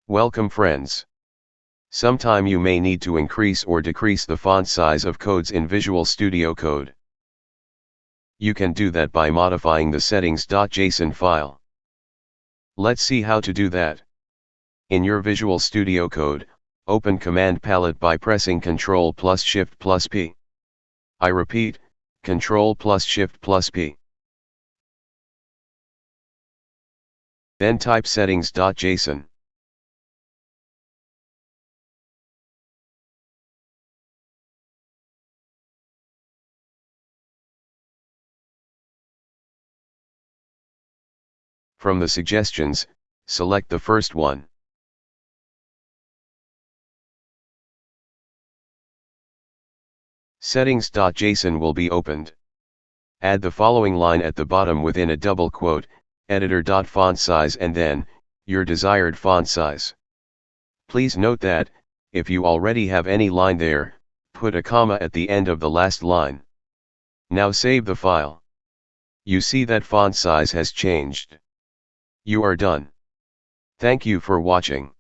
Welcome friends. Sometime you may need to increase or decrease the font size of codes in Visual Studio Code. You can do that by modifying the settings.json file. Let's see how to do that. In your Visual Studio Code, open Command Palette by pressing Ctrl plus Shift plus P. I repeat, Ctrl plus Shift plus P. Then type settings.json. From the suggestions, select the first one. Settings.json will be opened. Add the following line at the bottom within a double quote, editor.fontsize and then, your desired font size. Please note that, if you already have any line there, put a comma at the end of the last line. Now save the file. You see that font size has changed. You are done. Thank you for watching.